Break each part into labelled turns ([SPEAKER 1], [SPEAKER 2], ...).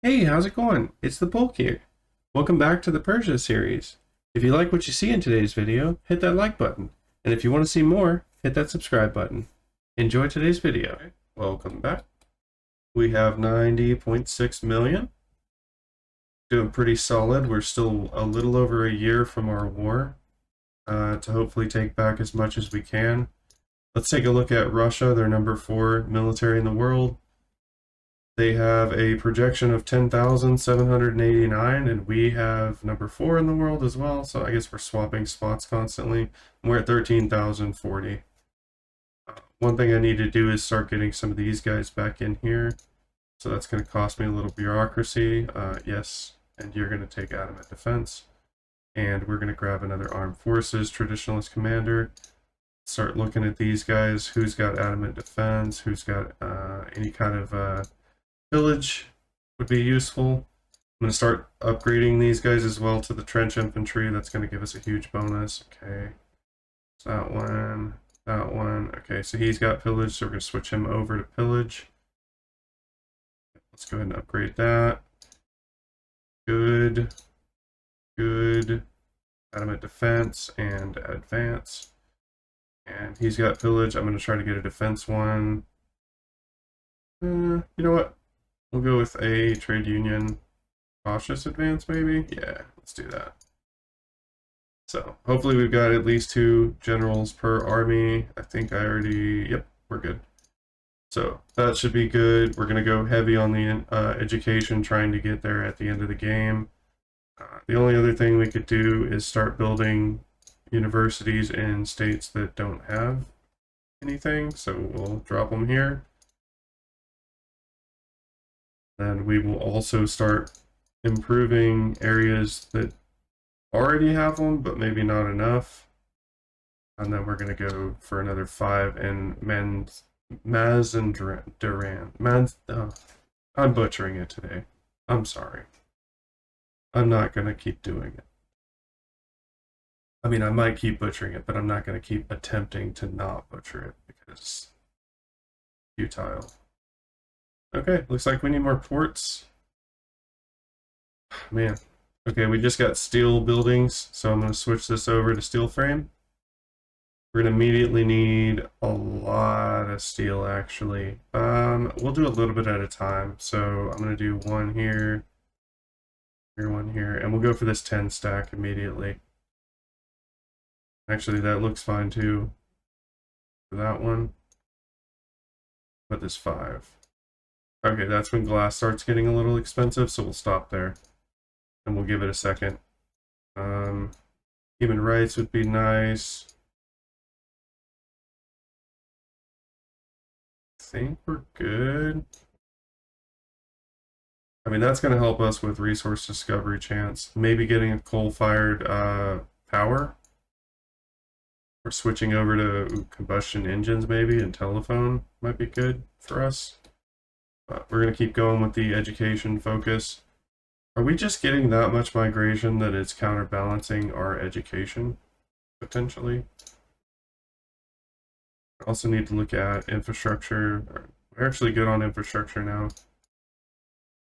[SPEAKER 1] Hey, how's it going? It's the Polk here. Welcome back to the Persia series. If you like what you see in today's video, hit that like button. And if you want to see more, hit that subscribe button. Enjoy today's video. Welcome back. We have 90.6 million. Doing pretty solid. We're still a little over a year from our war to hopefully take back as much as we can. Let's take a look at Russia. They're number 4 military in the world. They have a projection of 10,789, and we have number 4 in the world as well, so I guess we're swapping spots constantly. We're at 13,040. One thing I need to do is start getting some of these guys back in here, so that's going to cost me a little bureaucracy. Yes, and you're going to take adamant defense, and we're going to grab another armed forces traditionalist commander. Start looking at these guys, who's got adamant defense, who's got any kind of village would be useful. I'm going to start upgrading these guys as well to the trench infantry. That's going to give us a huge bonus. Okay, so that one. Okay, so he's got pillage, so we're going to switch him over to pillage. Let's go ahead and upgrade that. Good. Adamant defense and advance. And he's got pillage. I'm going to try to get a defense one. You know what? We'll go with a trade union cautious advance, maybe? Yeah, let's do that. So, hopefully we've got at least 2 generals per army. I think I already... Yep, we're good. So, that should be good. We're going to go heavy on the education, trying to get there at the end of the game. The only other thing we could do is start building universities in states that don't have anything. So, we'll drop them here. Then we will also start improving areas that already have them, but maybe not enough. And then we're going to go for another 5 in Mazandaran. I'm butchering it today. I'm sorry. I'm not going to keep doing it. I mean, I might keep butchering it, but I'm not going to keep attempting to not butcher it because it's futile. Okay, looks like we need more ports. Man. Okay, we just got steel buildings, so I'm going to switch this over to steel frame. We're going to immediately need a lot of steel, actually. We'll do a little bit at a time. So I'm going to do one here, one here, and we'll go for this 10 stack immediately. Actually, that looks fine too. For that one. Put this 5. Okay, that's when glass starts getting a little expensive, so we'll stop there. And we'll give it a second. Human rights would be nice. I think we're good. I mean, that's going to help us with resource discovery chance. Maybe getting a coal-fired power. Or switching over to combustion engines maybe, and telephone might be good for us. We're going to keep going with the education focus. Are we just getting that much migration that it's counterbalancing our education, potentially? I also need to look at infrastructure. We're actually good on infrastructure now.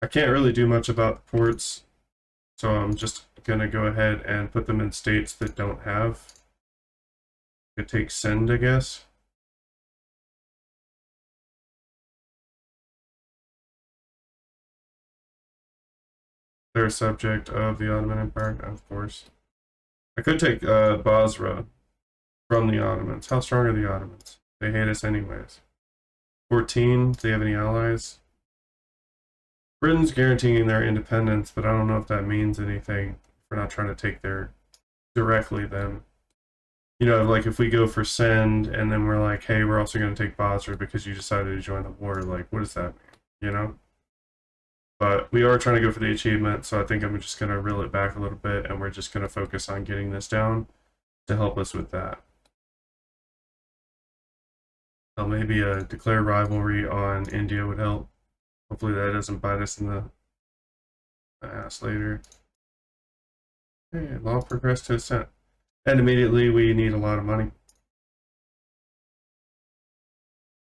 [SPEAKER 1] I can't really do much about the ports, so I'm just going to go ahead and put them in states that don't have. Could take Send, I guess. They're a subject of the Ottoman Empire, of course. I could take Basra from the Ottomans. How strong are the Ottomans? They hate us anyways. 14, do they have any allies? Britain's guaranteeing their independence, but I don't know if that means anything. We're not trying to take their directly them. You know, like if we go for Send and then we're like, hey, we're also going to take Basra because you decided to join the war, like, what does that mean? You know? But we are trying to go for the achievement, so I think I'm just going to reel it back a little bit, and we're just going to focus on getting this down to help us with that. Well, maybe a declare rivalry on India would help. Hopefully that doesn't bite us in the ass later. Hey, law progressed to assent. And immediately we need a lot of money.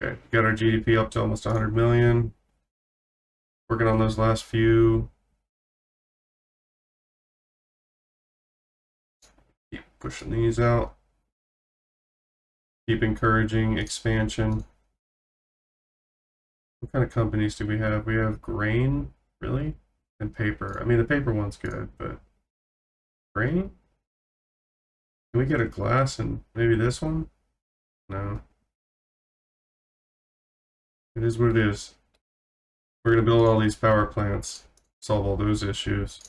[SPEAKER 1] Okay, got our GDP up to almost 100 million. Working on those last few. Keep pushing these out. Keep encouraging expansion. What kind of companies do we have? We have grain, really? And paper. I mean, the paper one's good, but grain? Can we get a glass and maybe this one? No. It is what it is. We're going to build all these power plants, solve all those issues.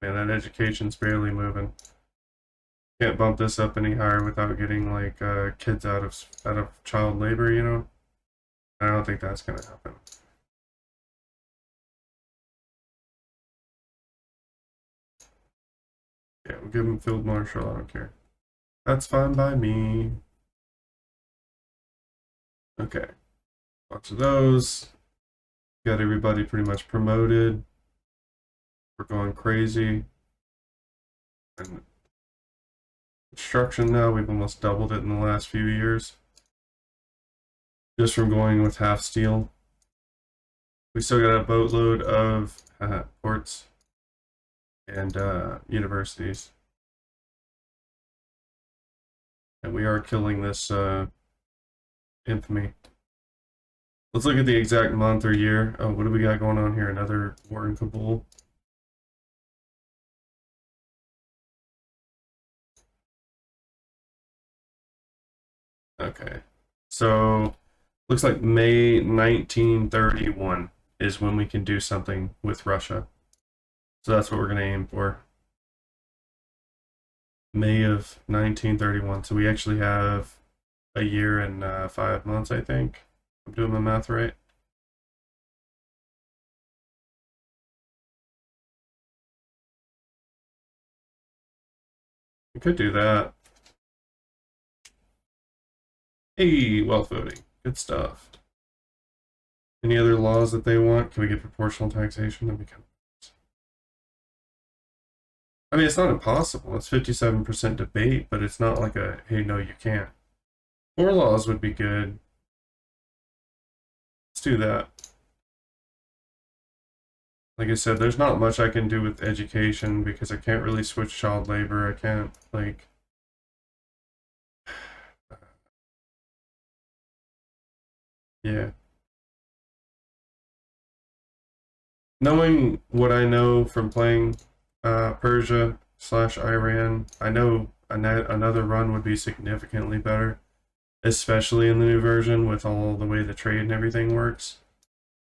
[SPEAKER 1] Man, that education's barely moving. Can't bump this up any higher without getting like kids out of child labor, you know? I don't think that's gonna happen. Yeah, we'll give him field marshal, I don't care. That's fine by me. Okay. Lots of those. Got everybody pretty much promoted. We're going crazy. And construction now, we've almost doubled it in the last few years. Just from going with half steel. We still got a boatload of ports and universities. And we are killing this infamy. Let's look at the exact month or year. Oh, what do we got going on here? Another war in Kabul. Okay. So, looks like May 1931 is when we can do something with Russia. So that's what we're going to aim for. May of 1931. So we actually have a year and 5 months, I think. I'm doing my math right. We could do that. Hey, wealth voting. Good stuff. Any other laws that they want? Can we get proportional taxation? That'd be kind of nice. I mean, it's not impossible. It's 57% debate, but it's not like a, hey, no, you can't. 4 laws would be good. Let's do that. Like I said, there's not much I can do with education because I can't really switch child labor. I can't, like... Yeah. Knowing what I know from playing Persia / Iran, I know another run would be significantly better, especially in the new version with all the way the trade and everything works.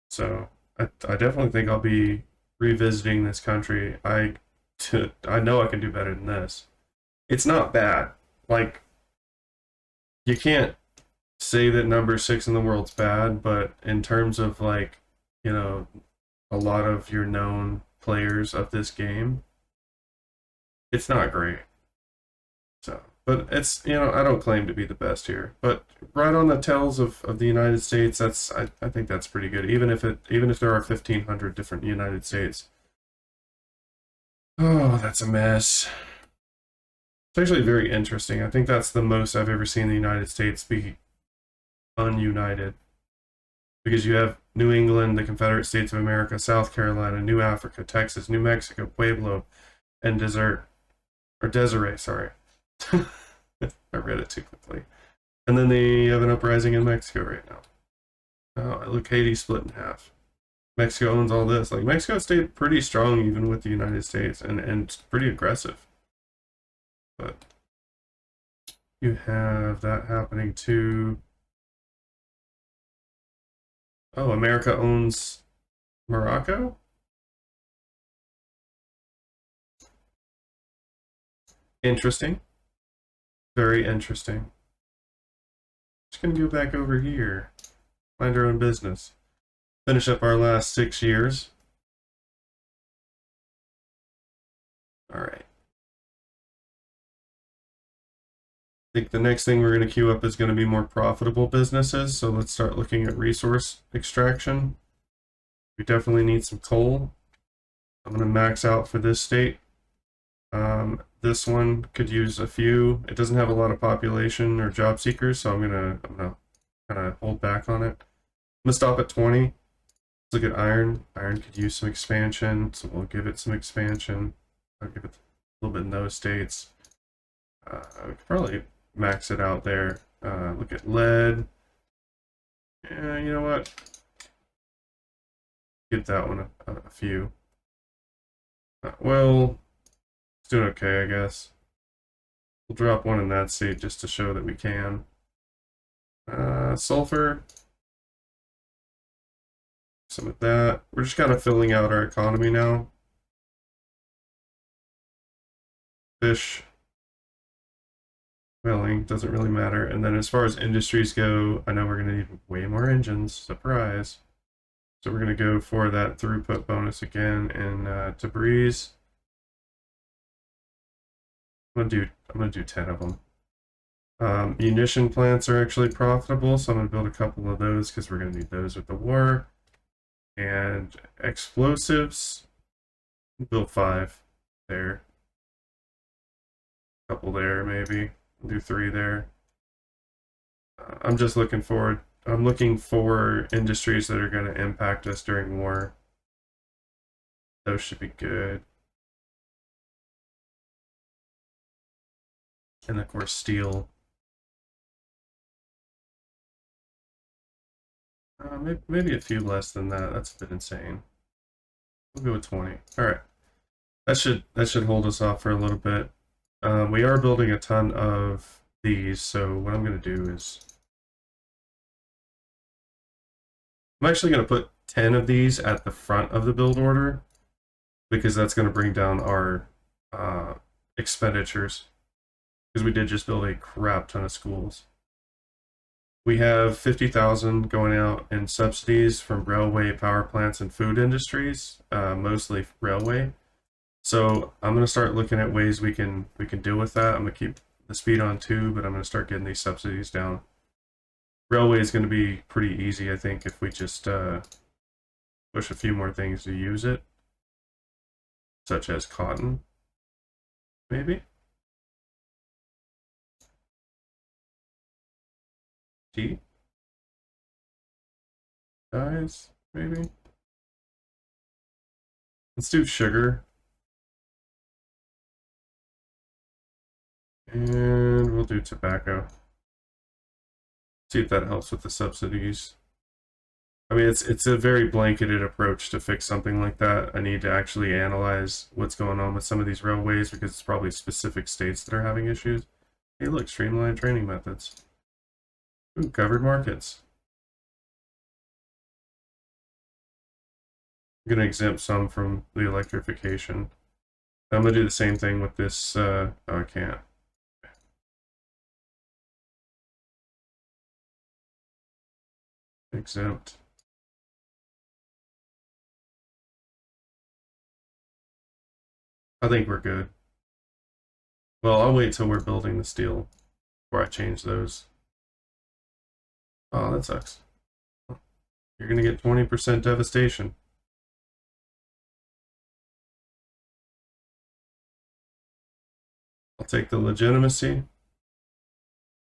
[SPEAKER 1] So I definitely think I'll be revisiting this country. I know I can do better than this. It's not bad. Like, you can't say that number 6 in the world's bad, but in terms of, like, you know, a lot of your known players of this game, it's not great. So, but it's, you know, I don't claim to be the best here, but right on the tails of the United States, that's I think that's pretty good. Even if there are 1,500 different United States. Oh, that's a mess. It's actually very interesting. I think that's the most I've ever seen the United States be ununited. Because you have New England, the Confederate States of America, South Carolina, New Africa, Texas, New Mexico, Pueblo, and Desiree, sorry. I read it too quickly. And then they have an uprising in Mexico right now. Oh, look, Haiti split in half. Mexico owns all this. Like, Mexico stayed pretty strong even with the United States and pretty aggressive. But you have that happening too. Oh, America owns Morocco? Interesting. Very interesting. Just gonna go back over here. Mind our own business. Finish up our last 6 years. Alright. I think the next thing we're going to queue up is going to be more profitable businesses, so let's start looking at resource extraction. We definitely need some coal. I'm going to max out for this state. This one could use a few. It doesn't have a lot of population or job seekers, so I'm gonna kind of hold back on it. I'm gonna stop at 20. Let's look at iron. Iron could use some expansion, so we'll give it some expansion. I'll give it a little bit in those states. We could probably max it out there. Look at lead. Yeah, you know what? Get that one a few. Well, it's doing okay, I guess. We'll drop one in that state just to show that we can. Sulfur. Some of that. We're just kind of filling out our economy now. Fish. Whaling, doesn't really matter. And then as far as industries go, I know we're going to need way more engines. Surprise. So we're going to go for that throughput bonus again in Tabriz. I'm gonna do 10 of them. Munition plants are actually profitable, so I'm gonna build a couple of those because we're gonna need those with the war. And explosives, build 5 there. A couple there maybe. I'll do 3 there. I'm just looking forward. I'm looking for industries that are going to impact us during war. Those should be good. And of course, steel. Maybe a few less than that. That's a bit insane. We'll go with 20. All right. That should hold us off for a little bit. We are building a ton of these, so what I'm going to do is I'm actually going to put 10 of these at the front of the build order because that's going to bring down our expenditures because we did just build a crap ton of schools. We have 50,000 going out in subsidies from railway, power plants, and food industries, mostly railway. So I'm going to start looking at ways we can deal with that. I'm going to keep the speed on 2, but I'm going to start getting these subsidies down. Railway is going to be pretty easy, I think, if we just push a few more things to use it, such as cotton, maybe. Tea. Dyes, maybe. Let's do sugar. And we'll do tobacco. See if that helps with the subsidies. I mean, it's a very blanketed approach to fix something like that. I need to actually analyze what's going on with some of these railways because it's probably specific states that are having issues. Hey, look, streamlined training methods. Ooh, covered markets. I'm going to exempt some from the electrification. I'm going to do the same thing with this. Oh, I can't. Exempt. I think we're good. Well, I'll wait till we're building the steel before I change those. Oh, that sucks. You're going to get 20% devastation. I'll take the legitimacy.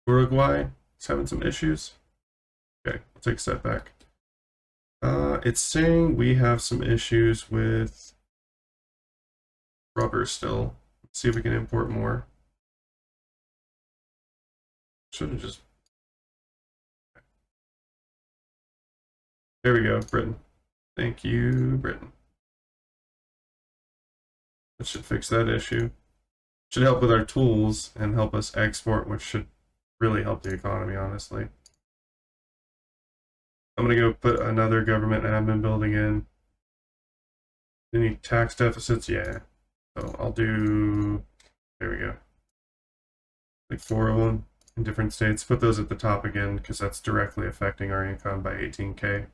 [SPEAKER 1] Uruguay is having some issues. Okay, I'll take a step back. It's saying we have some issues with rubber still. Let's see if we can import more. Should have just... There we go, Britain. Thank you, Britain. That should fix that issue. Should help with our tools and help us export, which should really help the economy, honestly. I'm going to go put another government admin building in. Any tax deficits? Yeah. So I'll do, there we go. Like 4 of them in different states. Put those at the top again because that's directly affecting our income by 18K.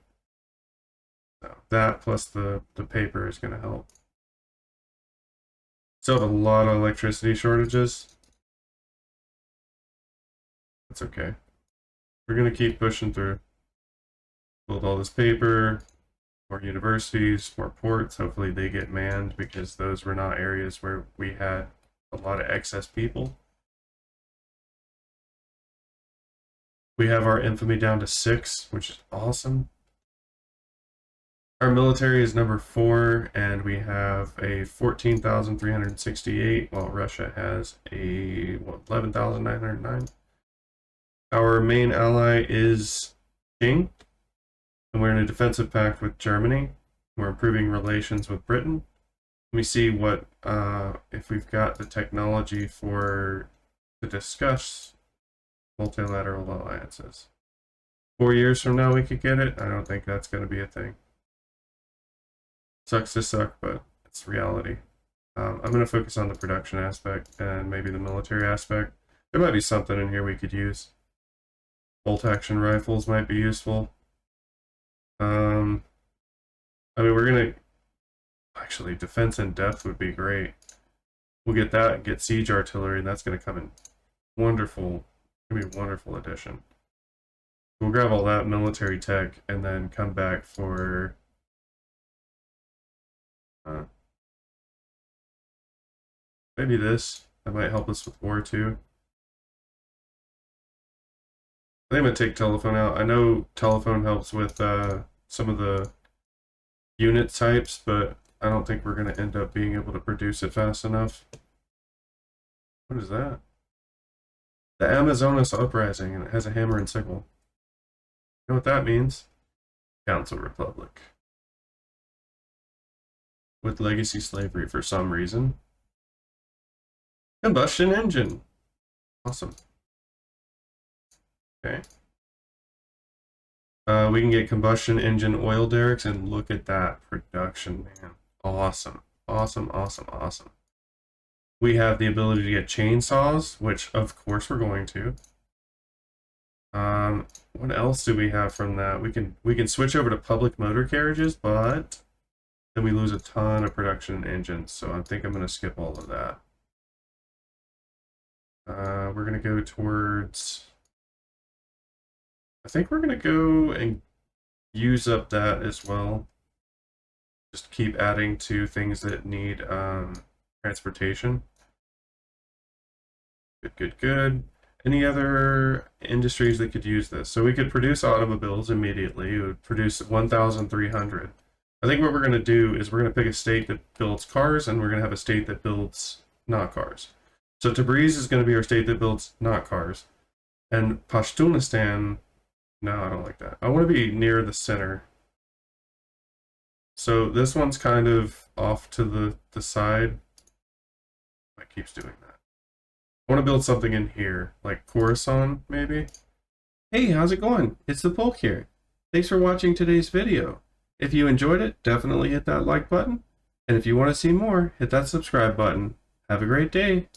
[SPEAKER 1] So that plus the paper is going to help. Still have a lot of electricity shortages. That's okay. We're going to keep pushing through. Build all this paper, more universities, more ports. Hopefully they get manned because those were not areas where we had a lot of excess people. We have our infamy down to 6, which is awesome. Our military is number 4, and we have a 14,368, while Russia has a 11,909. Our main ally is Qing, and we're in a defensive pact with Germany. We're improving relations with Britain. Let me see what if we've got the technology to discuss multilateral alliances. 4 years from now we could get it. I don't think that's going to be a thing. Sucks to suck, but it's reality. I'm going to focus on the production aspect and maybe the military aspect. There might be something in here we could use. Bolt action rifles might be useful. I mean, we're going to... Actually, defense in depth would be great. We'll get that and get siege artillery, and that's going to come in wonderful. It's going to be a wonderful addition. We'll grab all that military tech and then come back for... maybe this. That might help us with war too. I think I'm going to take telephone out. I know telephone helps with some of the unit types, but I don't think we're going to end up being able to produce it fast enough. What is that? The Amazonas Uprising, and it has a hammer and sickle. You know what that means? Council Republic. With legacy slavery for some reason. Combustion engine. Awesome. Okay. We can get combustion engine oil derricks, and look at that production, man. Awesome. Awesome, awesome, awesome. We have the ability to get chainsaws, which of course we're going to. What else do we have from that? We can switch over to public motor carriages, but then we lose a ton of production engines, so I think I'm going to skip all of that. We're going to go towards... I think we're going to go and use up that as well. Just keep adding to things that need transportation. Good, good, good. Any other industries that could use this? So we could produce automobiles immediately. It would produce 1,300. I think what we're going to do is we're going to pick a state that builds cars, and we're going to have a state that builds not cars. So Tabriz is going to be our state that builds not cars. And Pashtunistan, no, I don't like that. I want to be near the center. So this one's kind of off to the side. It keeps doing that. I want to build something in here, like Khorasan, maybe? Hey, how's it going? It's the Polk here. Thanks for watching today's video. If you enjoyed it, definitely hit that like button. And if you want to see more, hit that subscribe button. Have a great day.